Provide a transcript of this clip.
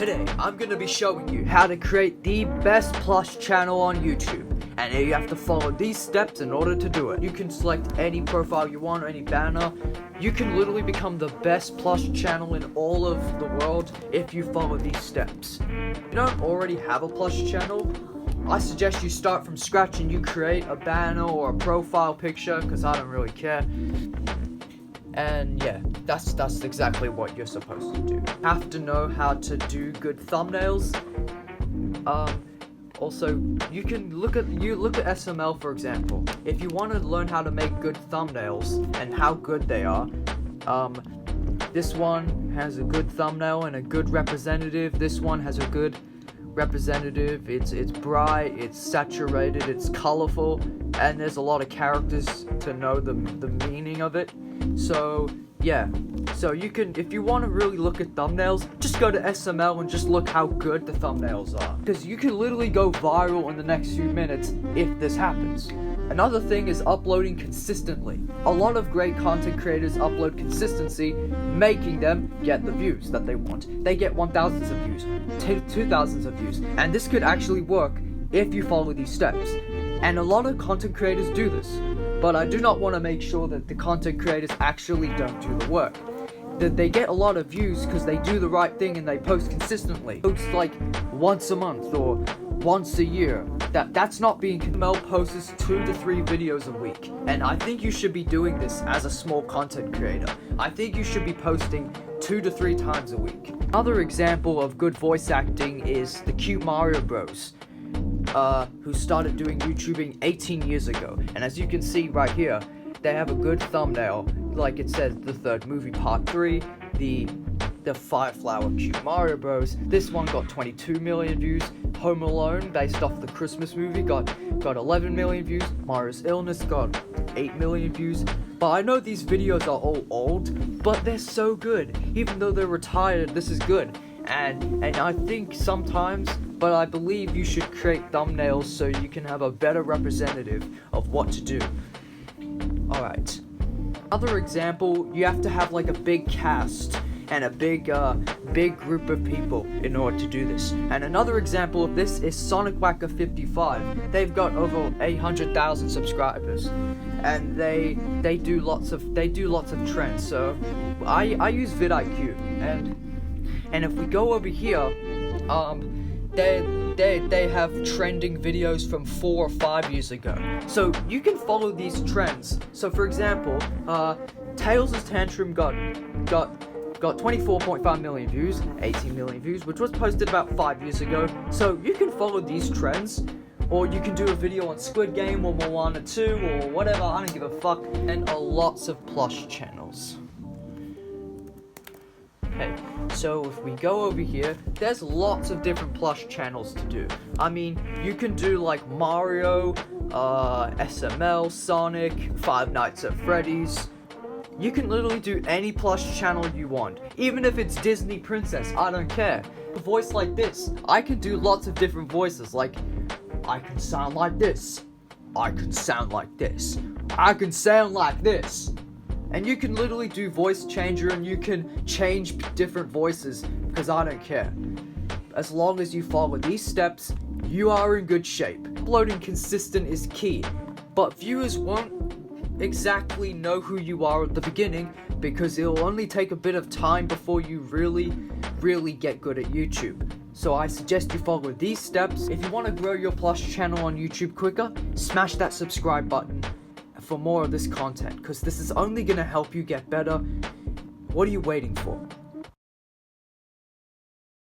Today, I'm going to be showing you how to create the best plush channel on YouTube. And you have to follow these steps in order to do it. You can select any profile you want, or any banner. You can literally become the best plush channel in all of the world if you follow these steps. If you don't already have a plush channel, I suggest you start from scratch and you create a banner or a profile picture, because I don't really care. And yeah, that's exactly what you're supposed to do. You have to know how to do good thumbnails. Also, you can look at SML, for example. If you want to learn how to make good thumbnails and how good they are, this one has a good thumbnail and a good representative. This one has a good representative. It's bright, it's saturated, it's colorful, and there's a lot of characters to know the meaning of it. So yeah, so you can, if you want to really look at thumbnails, just go to SML and just look how good the thumbnails are, because you can literally go viral in the next few minutes if this happens. Another thing is uploading consistently. A lot of great content creators upload consistency, making them get the views that they want. They get 1,000s of views, 2,000s of views, and this could actually work if you follow these steps. And a lot of content creators do this, but I do not want to make sure that the content creators actually don't do the work. That they get a lot of views because they do the right thing and they post consistently. Post like once a month or once a year. That's not being. Mel posts 2 to 3 videos a week, and I think you should be doing this as a small content creator. I think you should be posting 2 to 3 times a week. Another example of good voice acting is the Cute Mario Bros, who started doing YouTubing 18 years ago. And as you can see right here, they have a good thumbnail, like it says, the third movie part 3, the Fire Flower Cute Mario Bros. This one got 22 million views. Home Alone, based off the Christmas movie, got 11 million views. Mario's Illness got 8 million views. But I know these videos are all old, but they're so good. Even though they're retired, this is good. And I think sometimes, but I believe you should create thumbnails so you can have a better representative of what to do. Alright. Another example, you have to have like a big cast and a big group of people in order to do this. And another example of this is Sonic Whacker 55. They've got over 800,000 subscribers, and they do lots of trends. So I use vidIQ, and if we go over here, they have trending videos from 4 or 5 years ago. So you can follow these trends. So for example, Tails' Tantrum got 24.5 million views, 18 million views, which was posted about 5 years ago. So you can follow these trends, or you can do a video on Squid Game or Moana 2 or whatever, I don't give a fuck, and lots of plush channels. Okay, so if we go over here, there's lots of different plush channels to do. I mean, you can do like Mario, SML, Sonic, Five Nights at Freddy's. You can literally do any plush channel you want. Even if it's Disney Princess, I don't care. A voice like this, I can do lots of different voices, like, I can sound like this, I can sound like this, I can sound like this. And you can literally do voice changer, and you can change different voices, because I don't care. As long as you follow these steps, you are in good shape. Uploading consistent is key, but viewers won't exactly know who you are at the beginning, because it'll only take a bit of time before you really get good at YouTube. So I suggest you follow these steps. If you want to grow your plush channel on YouTube quicker, smash that subscribe button for more of this content, because this is only going to help you get better. What are you waiting for?